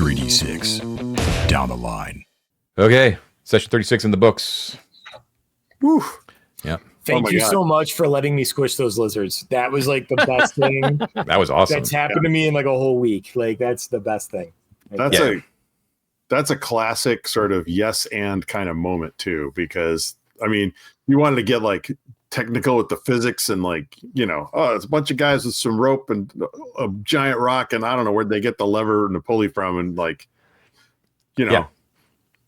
3d6 down the line. Okay, session 36 in the books. Woo. Yeah. Thank you so much for letting me squish those lizards. That was like the best thing That was awesome. that's happened to me in like a whole week. Like that's the best thing. That's a classic sort of yes and kind of moment too, because I mean, you wanted to get like technical with the physics and like, you know, oh, it's a bunch of guys with some rope and a giant rock and I don't know where'd they get the lever and the pulley from, and like, you know,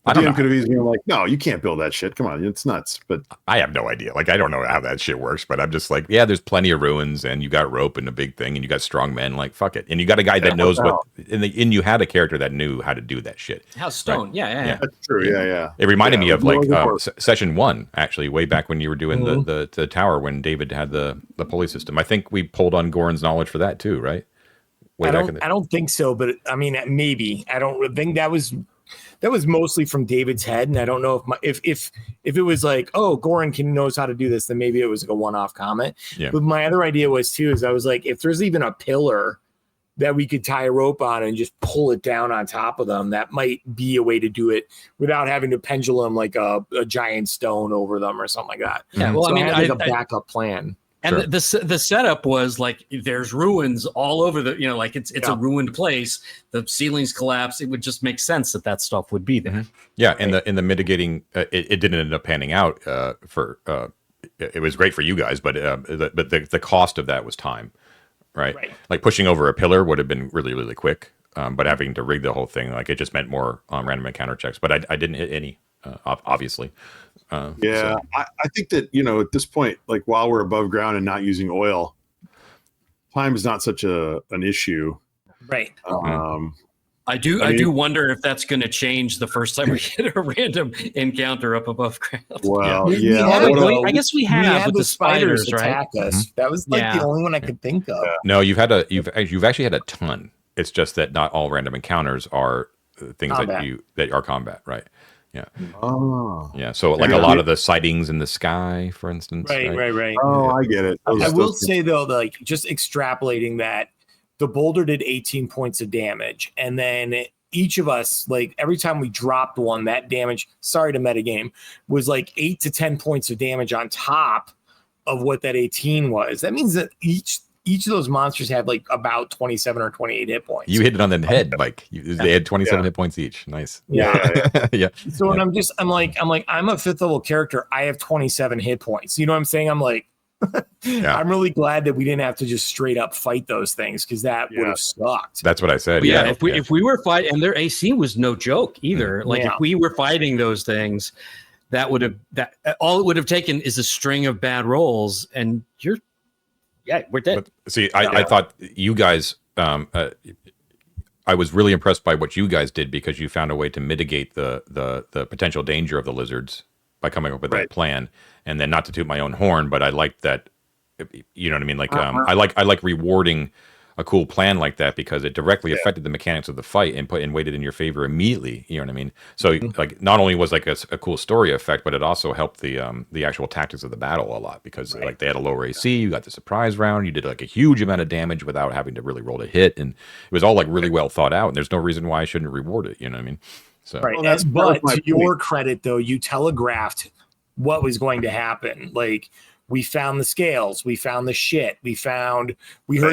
the DM could have easily been like, no, you can't build that shit. Come on, it's nuts. But I have no idea. Like, I don't know how that shit works, but I'm just like, yeah, there's plenty of ruins and you got rope and a big thing and you got strong men. Like, fuck it. And you got a guy that knows what, and you had a character that knew how to do that shit. How's Stone? Right? Yeah. That's true. Yeah. It reminded me of like session 1, actually, way back when you were doing the tower when David had the pulley system. I think we pulled on Goran's knowledge for that too, right? I don't think so, but I mean, maybe. I don't think that was mostly from David's head, and I don't know if it was like, oh, Goran knows how to do this, then maybe it was like a one-off comment. Yeah. But my other idea was too is I was like, if there's even a pillar that we could tie a rope on and just pull it down on top of them, that might be a way to do it without having to pendulum like a giant stone over them or something like that. Yeah, well, so I mean, I had like a backup plan. And the setup was like there's ruins all over the, you know, like it's a ruined place. The ceilings collapse. It would just make sense that stuff would be there. Mm-hmm. Yeah, and the mitigating it didn't end up panning out it was great for you guys, but the cost of that was time, right? Like pushing over a pillar would have been really, really quick, but having to rig the whole thing, like it just meant more random encounter checks. But I didn't hit any, obviously. I think that, you know, at this point, like while we're above ground and not using oil, time is not such an issue, right? I do wonder if that's going to change the first time we get a random encounter up above ground. Well, I guess we have with the spiders attack us. That was like the only one I could think of. No, you've actually had a ton. It's just that not all random encounters are things that are combat, right? Yeah. Oh. Yeah. So like a lot of the sightings in the sky, for instance. Right. Oh, I get it. I will say though, like just extrapolating that the boulder did 18 points of damage, and then each of us, like every time we dropped one, that damage, sorry to metagame, was like 8 to 10 points of damage on top of what that 18 was. That means that each of those monsters had like about 27 or 28 hit points. You hit it on the head, like they had 27 hit points each. Nice. Yeah. So when I'm a 5th level character, I have 27 hit points. You know what I'm saying? I'm like, I'm really glad that we didn't have to just straight up fight those things, because that would have sucked. That's what I said. If we were fighting, and their AC was no joke either. If we were fighting those things, all it would have taken is a string of bad rolls, and we're dead. But, see, I thought you guys, I was really impressed by what you guys did, because you found a way to mitigate the potential danger of the lizards by coming up with that plan. And then, not to toot my own horn, but I like that, you know what I mean? Like, I like rewarding a cool plan like that, because it directly affected the mechanics of the fight and weighted in your favor immediately. You know what I mean? So like, not only was like a cool story effect, but it also helped the actual tactics of the battle a lot, because like they had a lower AC, you got the surprise round, you did like a huge amount of damage without having to really roll to hit, and it was all like really well thought out. And there's no reason why I shouldn't reward it. You know what I mean? So but to your credit though, you telegraphed what was going to happen. Like, we found the scales, we found the shit, we heard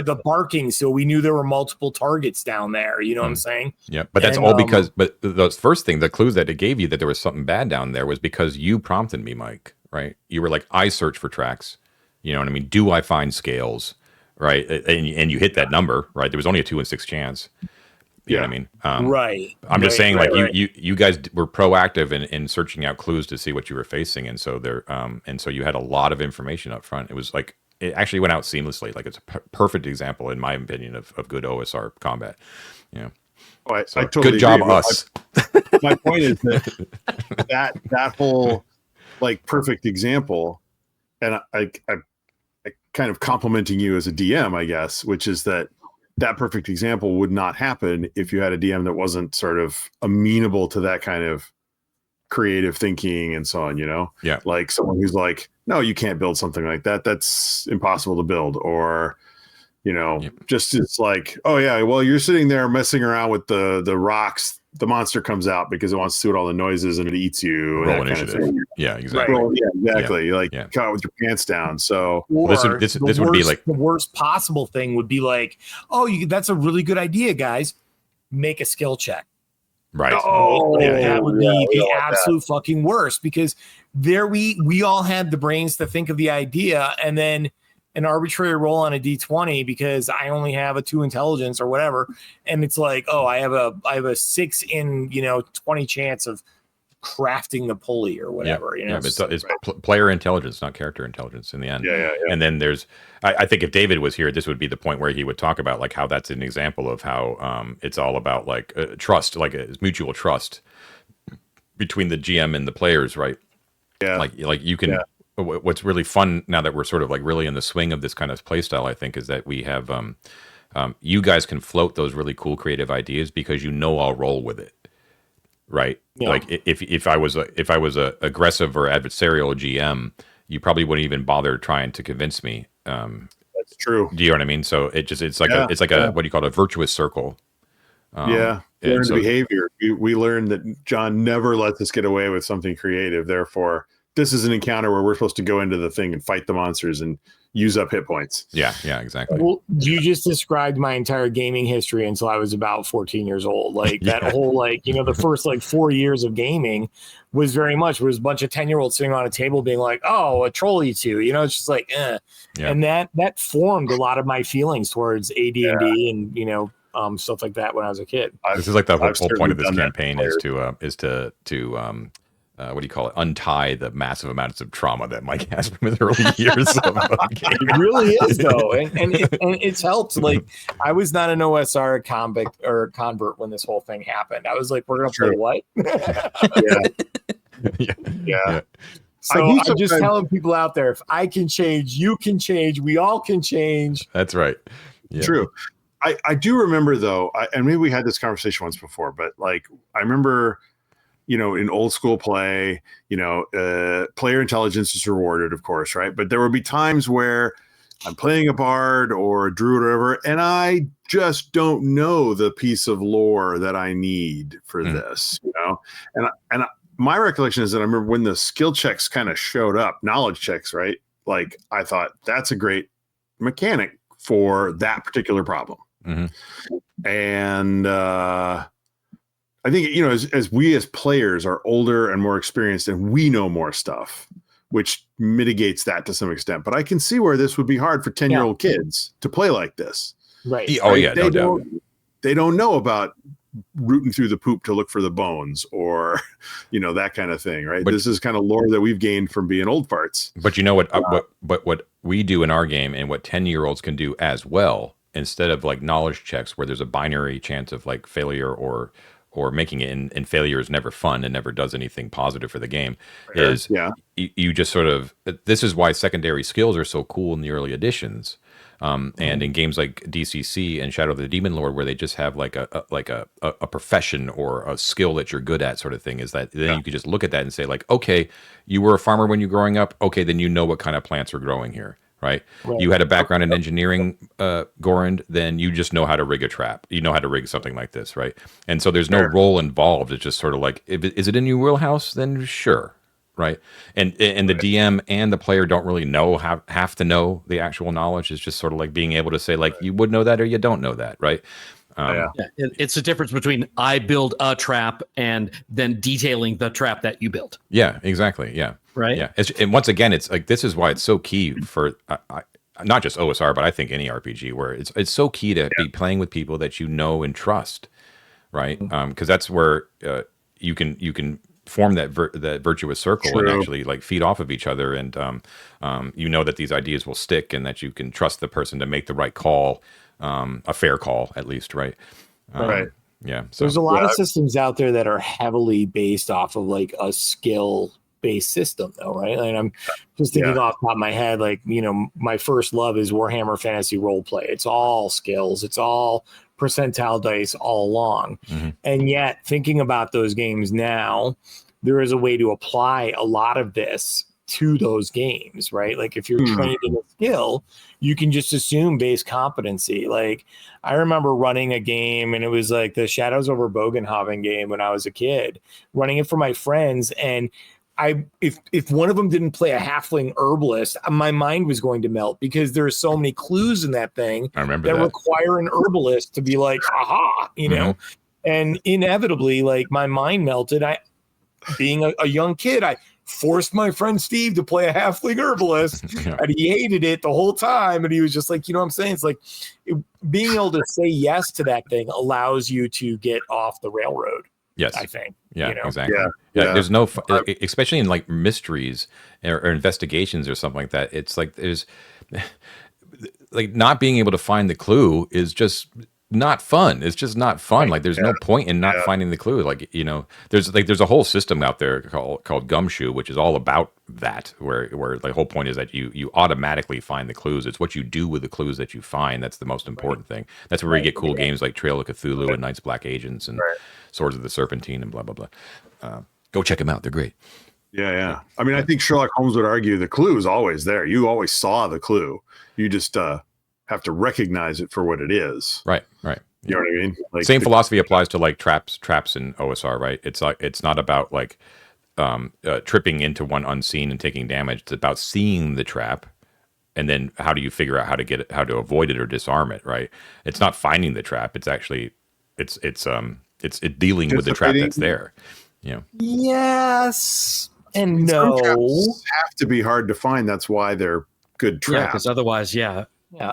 the barking, so we knew there were multiple targets down there. You know what I'm saying? Yeah, but that's all because, but the first thing, the clues that it gave you that there was something bad down there was because you prompted me, Mike, right? You were like, I search for tracks. You know what I mean? Do I find scales? Right. And you hit that number, right? There was only a 2 in 6 chance. You know what I mean? Right. I'm just saying, you guys were proactive in searching out clues to see what you were facing, and so so you had a lot of information up front. It was like, it actually went out seamlessly. Like, it's a perfect example, in my opinion, of good OSR combat. You know. Oh, I totally good job, agree. us. My point is that whole like perfect example, and I kind of complimenting you as a DM, I guess, which is that perfect example would not happen if you had a DM that wasn't sort of amenable to that kind of creative thinking and so on, you know? Yeah. Like someone who's like, no, you can't build something like that. That's impossible to build. Or, just it's like, oh yeah, well, you're sitting there messing around with the rocks. The monster comes out because it wants to do all the noises and it eats you. Roll initiative. Yeah, exactly. Exactly. Yeah. Caught with your pants down. So this would be like the worst possible thing would be like, that's a really good idea, guys. Make a skill check. Right. That would be the absolute fucking worst, because there we all had the brains to think of the idea, and then an arbitrary roll on a D20 because I only have a 2 intelligence or whatever, and it's like, I have a 6 in 20 chance of crafting the pulley or whatever. But it's player intelligence, not character intelligence in the end. Yeah. And then there's, I think if David was here, this would be the point where he would talk about like how that's an example of how it's all about like trust, like mutual trust between the GM and the players, right? Yeah. Like you can. Yeah. What's really fun now that we're sort of like really in the swing of this kind of play style, I think, is that we have you guys can float those really cool creative ideas because I'll roll with it, right? Yeah. Like if I was a aggressive or adversarial GM, you probably wouldn't even bother trying to convince me. That's true. Do you know what I mean? So it's like a what do you call it, a virtuous circle. Learned behavior. We learned that John never lets us get away with something creative. Therefore, this is an encounter where we're supposed to go into the thing and fight the monsters and use up hit points. Yeah, exactly. Well, you just described my entire gaming history until I was about 14 years old. Like that whole, the first 4 years of gaming was very much was a bunch of 10-year-olds sitting on a table being like, oh, a troll you two, it's just like, eh. Yeah. And that formed a lot of my feelings towards AD&D and stuff like that when I was a kid. This is like the whole point of this campaign is to what do you call it? Untie the massive amounts of trauma that Mike has from his early years of game. It really is, though, and it's helped. Like, I was not an OSR convert when this whole thing happened. I was like, "We're gonna play what?" Yeah. So I'm just telling people out there: if I can change, you can change. We all can change. That's right. Yeah. True. I do remember though, and maybe we had this conversation once before, but I remember. In old school play, player intelligence is rewarded, of course, right? But there would be times where I'm playing a bard or a druid or whatever, and I just don't know the piece of lore that I need for this, And my recollection is that I remember when the skill checks kind of showed up, knowledge checks, right? Like I thought that's a great mechanic for that particular problem, and I think, as we as players are older and more experienced and we know more stuff, which mitigates that to some extent. But I can see where this would be hard for 10-year-old kids to play like this. Right. Oh, yeah, no doubt. They don't know about rooting through the poop to look for the bones or, that kind of thing, right? But this is kind of lore that we've gained from being old farts. But what we do in our game and what 10-year-olds can do as well, instead of like knowledge checks where there's a binary chance of like failure or making it, and failure is never fun and never does anything positive for the game, is you just sort of, this is why secondary skills are so cool in the early editions. And in games like DCC and Shadow of the Demon Lord, where they just have like a profession or a skill that you're good at sort of thing, is that then you could just look at that and say like, okay, you were a farmer when you're growing up. Okay, then you know what kind of plants are growing here. Right? You had a background in engineering, Goran, then you just know how to rig a trap. You know how to rig something like this, right? And so there's no role involved. It's just sort of like, is it in your wheelhouse? Then sure, right? And the DM and the player don't really have to know the actual knowledge. It's just sort of like being able to say like, you would know that or you don't know that, right? It's the difference between I build a trap and then detailing the trap that you built. Yeah, exactly. Yeah. Right. Yeah. And once again, it's like, this is why it's so key for not just OSR, but I think any RPG where it's so key to be playing with people that you know and trust. Right. Because that's where you can form that virtuous circle and actually like feed off of each other. And that these ideas will stick and that you can trust the person to make the right call. A fair call, at least, right? Right. Yeah. So there's a lot of systems out there that are heavily based off of like a skill-based system, though, right? Like I'm just thinking off the top of my head, like my first love is Warhammer Fantasy Roleplay. It's all skills. It's all percentile dice all along, and yet thinking about those games now, there is a way to apply a lot of this to those games, right? Like if you're trained in a skill, you can just assume base competency. Like I remember running a game, and it was like the Shadows over Bogenhaven game when I was a kid, running it for my friends, and if one of them didn't play a halfling herbalist, my mind was going to melt because there are so many clues in that thing I remember that that require an herbalist to be like, aha, you know, and inevitably, like my mind melted. Being a young kid, I forced my friend Steve to play a halfling herbalist, and he hated it the whole time. And he was just like, you know what I'm saying? It's like being able to say yes to that thing allows you to get off the railroad. Yes, I think. Yeah, you know? Exactly. Yeah, there's no, especially in like mysteries or investigations or something like that. It's like there's like not being able to find the clue is just not fun. It's just not fun. Like there's no point in not finding the clue. Like, you know, there's a whole system out there called Gumshoe, which is all about that, where the whole point is that you automatically find the clues. It's what you do with the clues that you find that's the most important thing. That's where you get cool games like Trail of Cthulhu and Knights Black Agents and Swords of the Serpentine and blah blah blah. Go check them out. They're great. Yeah. I mean, I think Sherlock Holmes would argue the clue is always there. You always saw the clue. You just have to recognize it for what it is. Right. You know what I mean? Like same philosophy applies to like traps in OSR, right? It's like it's not about like tripping into one unseen and taking damage. It's about seeing the trap, and then how do you figure out how to get it, how to avoid it or disarm it, right? It's not finding the trap. It's actually it's dealing with the trap that's there. You know. Yes and no. Some traps have to be hard to find. That's why they're good traps. Yeah, because otherwise, Yeah,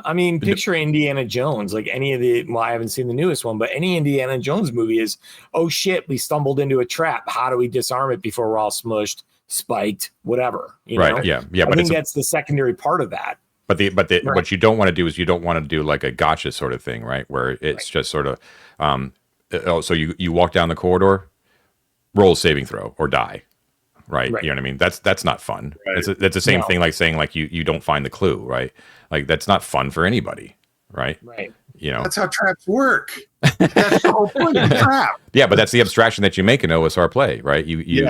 I mean, picture Indiana Jones, like any of the, well, I haven't seen the newest one, but any Indiana Jones movie is, oh shit, we stumbled into a trap. How do we disarm it before we're all smushed, spiked, whatever? You know? Yeah. I think that's the secondary part of that. But what you don't want to do is you don't want to do like a gotcha sort of thing, right? Where it's just sort of, so you walk down the corridor, roll a saving throw or die. Right. You know what I mean? That's not fun. Right. That's the same thing like saying like you don't find the clue, right? Like that's not fun for anybody, right? Right. You know, that's how traps work. That's the whole point of the trap. Yeah, but that's the abstraction that you make in OSR play, right? You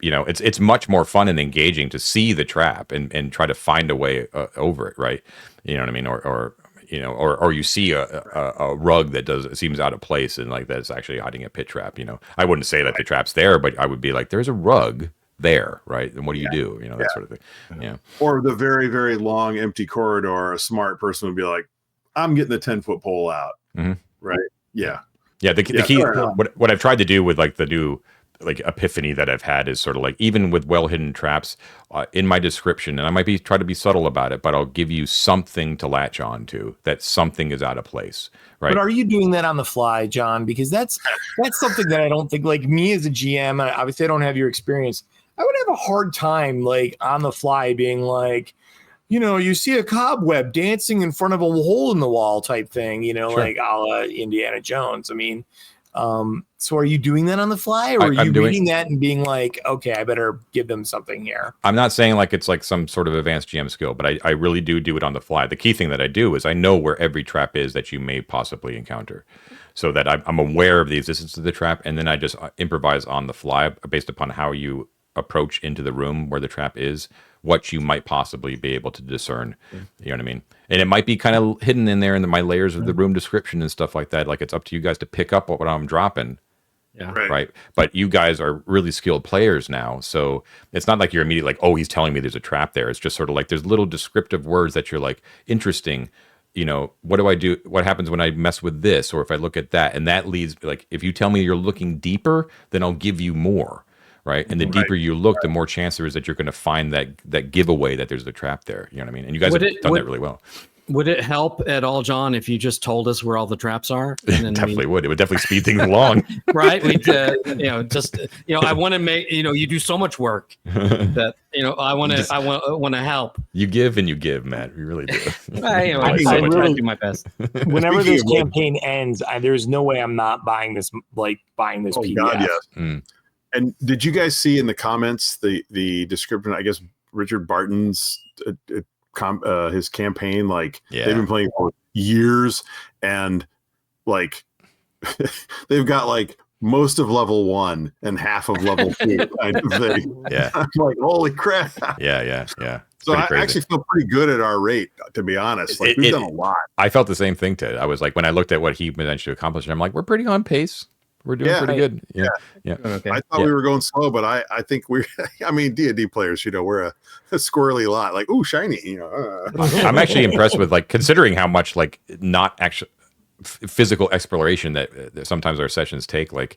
know, it's much more fun and engaging to see the trap and try to find a way over it, right? You know what I mean? Or you see a rug that seems out of place and like that's actually hiding a pit trap. You know, I wouldn't say that the trap's there, but I would be like, there's a rug there, right? And what do you do? You know, that sort of thing. Yeah. Or the very, very long empty corridor, a smart person would be like, I'm getting the 10-foot pole out. Mm-hmm. Right. Yeah. Yeah. The key, what I've tried to do with like the new like epiphany that I've had is sort of like, even with well hidden traps in my description, and I might try to be subtle about it, but I'll give you something to latch on to, that something is out of place. Right. But are you doing that on the fly, John? Because that's something that I don't think, like me as a GM, obviously I don't have your experience. I would have a hard time like on the fly being like, you know, you see a cobweb dancing in front of a hole in the wall type thing, you know, like a la Indiana Jones. I mean, so are you doing that on the fly, or are you reading that and being like, okay, I better give them something here? I'm not saying like it's like some sort of advanced GM skill, but I really do it on the fly. The key thing that I do is I know where every trap is that you may possibly encounter, so that I'm aware of the existence of the trap, and then I just improvise on the fly based upon how you approach into the room where the trap is, what you might possibly be able to discern. You know what I mean? And it might be kind of hidden in there in my layers of the room description and stuff like that. Like it's up to you guys to pick up what I'm dropping. Yeah. Right. But you guys are really skilled players now. So it's not like you're immediately like, oh, he's telling me there's a trap there. It's just sort of like there's little descriptive words that you're like, interesting. You know, what do I do? What happens when I mess with this? Or if I look at that? And that leads, like, if you tell me you're looking deeper, then I'll give you more. Right. And the deeper you look, the more chance there is that you're going to find that giveaway that there's a trap there. You know what I mean? And you guys have done that really well. Would it help at all, John, if you just told us where all the traps are? And then definitely would. It would definitely speed things along. Right. We'd, I want to make, you do so much work that, I want to help. You give and you give, Matt. You really do. I do my best. Whenever this campaign ends, there's no way I'm not buying this PDF. God, yes. Mm. And did you guys see in the comments the description? I guess Richard Barton's his campaign, like they've been playing for years, and like they've got like most of level 1 and half of level 2 kind of thing. Yeah. I'm like, holy crap. Yeah. So I actually feel pretty good at our rate, to be honest. Like we've done a lot. I felt the same thing, Ted. I was like, when I looked at what he managed to accomplish, I'm like, we're pretty on pace. We're doing pretty good. Yeah. Okay. I thought we were going slow, but I think I mean, D&D players, we're a squirrely lot. Like, ooh, shiny. I'm actually impressed with, like, considering how much, like, not actually physical exploration that sometimes our sessions take. Like,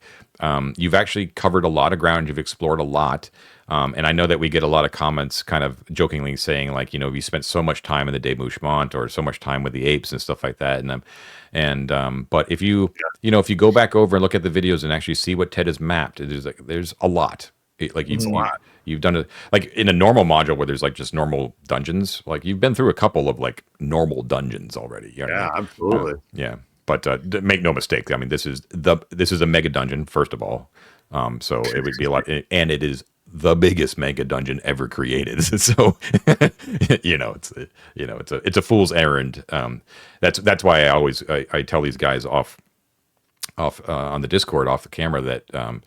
you've actually covered a lot of ground. You've explored a lot. And I know that we get a lot of comments kind of jokingly saying, like, you spent so much time in the debouchement or so much time with the apes and stuff like that. But if you go back over and look at the videos and actually see what Ted has mapped, there's a lot. You've done it like in a normal module where there's like just normal dungeons. Like you've been through a couple of like normal dungeons already. You know what I mean? Absolutely. Yeah. But make no mistake. I mean, this is a mega dungeon, first of all. So it would be a lot, and it is the biggest mega dungeon ever created. So it's a fool's errand. That's why I tell these guys off on the Discord, off the camera, that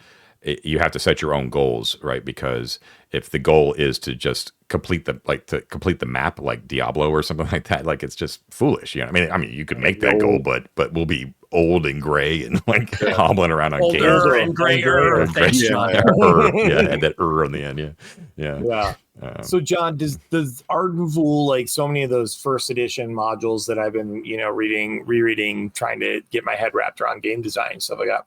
you have to set your own goals, right? Because if the goal is to just complete the map like Diablo or something like that, like it's just foolish. I mean, you could make that goal, but we'll be old and gray and like hobbling around on games. Older and grayer. Thanks, John. And that on the end. Yeah. So John, does Arden Vul, like so many of those first edition modules that I've been, rereading, trying to get my head wrapped around game design, stuff like that.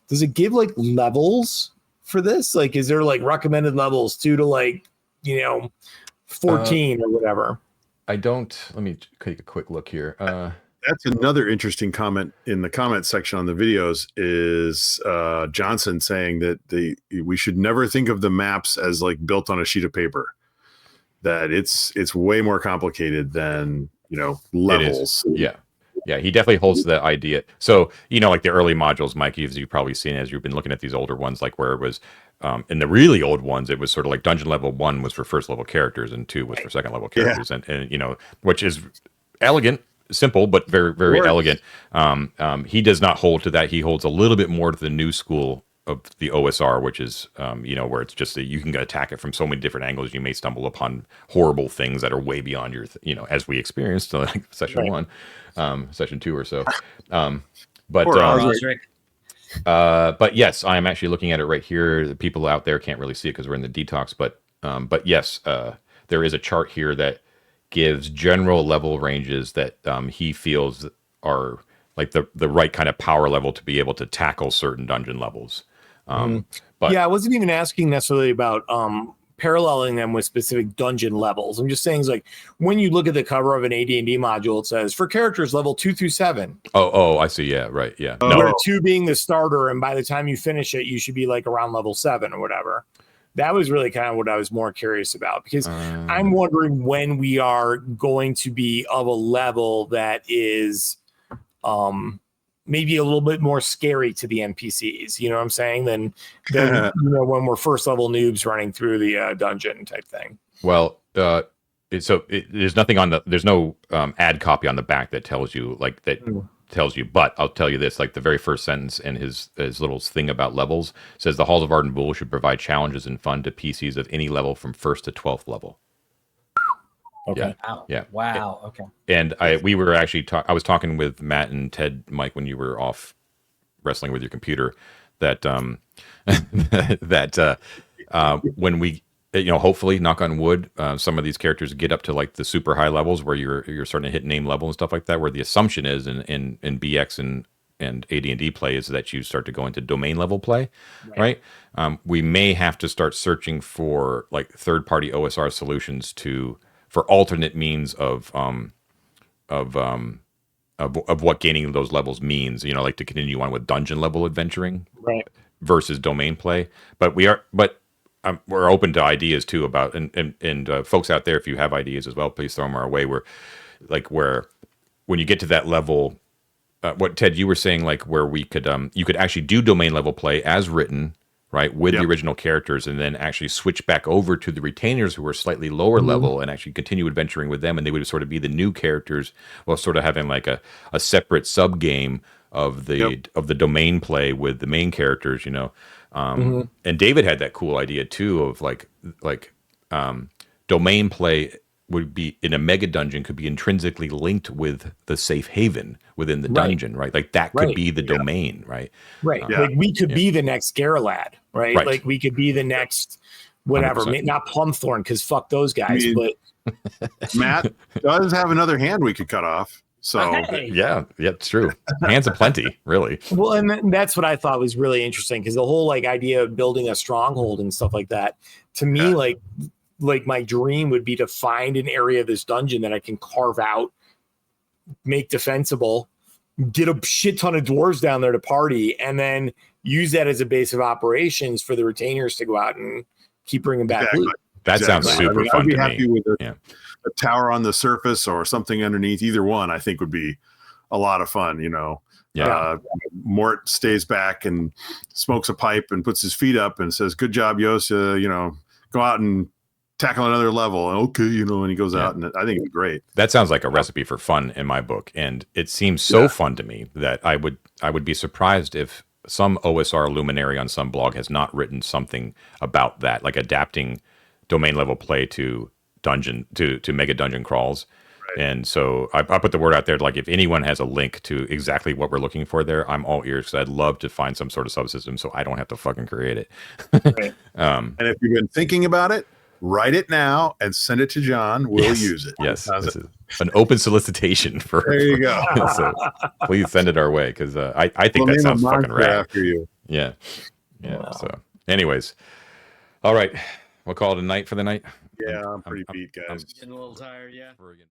Does it give like levels for this? Like, is there like recommended levels 2 to like, 14 or whatever? I don't. Let me take a quick look here. That's another interesting comment in the comment section on the videos is Johnson saying that we should never think of the maps as like built on a sheet of paper. That it's way more complicated than levels. Yeah, he definitely holds that idea. So, like the early modules, Mike, you've probably seen as you've been looking at these older ones, like where it was, in the really old ones, it was sort of like dungeon level 1 was for first level characters and 2 was for second level characters. And which is elegant, simple, but very, very elegant. He does not hold to that. He holds a little bit more to the new school of the OSR, which is, where it's just that you can attack it from so many different angles. You may stumble upon horrible things that are way beyond your, as we experienced like session 1. Session 2 or so. But yes, I am actually looking at it right here. The people out there can't really see it because we're in the Detox, but yes, there is a chart here that gives general level ranges that he feels are like the right kind of power level to be able to tackle certain dungeon levels. But I wasn't even asking necessarily about paralleling them with specific dungeon levels. I'm just saying, it's like when you look at the cover of an AD&D module, it says for characters level 2 through 7. Oh, I see. Yeah, right. Yeah. Where 2 being the starter, and by the time you finish it, you should be like around level 7 or whatever. That was really kind of what I was more curious about, because I'm wondering when we are going to be of a level that is maybe a little bit more scary to the NPCs, you know what I'm saying, than when we're first level noobs running through the dungeon type thing. Well, there's nothing on there's no ad copy on the back that tells you tells you, but I'll tell you this, like the very first sentence in his little thing about levels says the halls of Arden Vul should provide challenges and fun to PCs of any level from 1st to 12th level. Okay. Yeah. Wow. Okay. And we were actually I was talking with Matt and Ted, Mike, when you were off wrestling with your computer, that when we, hopefully, knock on wood, some of these characters get up to like the super high levels where you're starting to hit name level and stuff like that, where the assumption is in BX and AD&D play is that you start to go into domain level play, right? We may have to start searching for like third-party OSR solutions for alternate means of what gaining those levels means, like to continue on with dungeon level adventuring, right, versus domain play. But we're open to ideas too about, and folks out there, if you have ideas as well, please throw them our way. Where when you get to that level, what Ted, you were saying, like where we could you could actually do domain level play as written, right, with the original characters, and then actually switch back over to the retainers who are slightly lower level and actually continue adventuring with them, and they would sort of be the new characters while sort of having like a separate sub game of the domain play with the main characters, you know. And David had that cool idea too of like domain play would be in a mega dungeon could be intrinsically linked with the safe haven within the dungeon, right? Like that could be the domain, right? Right. Like we could be the next Garrelad, right? Like we could be the next whatever, 100%. not Plumthorn, because fuck those guys. But Matt does have another hand we could cut off. So yeah, it's true. Hands of plenty, really. Well, and that's what I thought was really interesting, because the whole like idea of building a stronghold and stuff like that, to me, like my dream would be to find an area of this dungeon that I can carve out, make defensible, get a shit ton of dwarves down there to party, and then use that as a base of operations for the retainers to go out and keep bringing back loot. That sounds super fun I'd be to happy me. with a tower on the surface or something underneath. Either one, I think, would be a lot of fun. You know, Mort stays back and smokes a pipe and puts his feet up and says, "Good job, Yosa. You know, go out and tackle another level." Okay, you know, and he goes out, and I think it's great. That sounds like a recipe for fun in my book, and it seems so fun to me that I would be surprised if some OSR luminary on some blog has not written something about that, like adapting domain level play to dungeon to mega dungeon crawls. Right. And so I put the word out there, like if anyone has a link to exactly what we're looking for there, I'm all ears, because I'd love to find some sort of subsystem so I don't have to fucking create it. Right. And if you've been thinking about it, write it now and send it to John. We'll use it. Yes, this is an open solicitation for. There you go. So please send it our way, because I think that sounds fucking rad. After you. Yeah. Wow. So, anyways, all right, we'll call it a night for the night. Yeah, I'm pretty beat, guys. Getting a little tired. Yeah.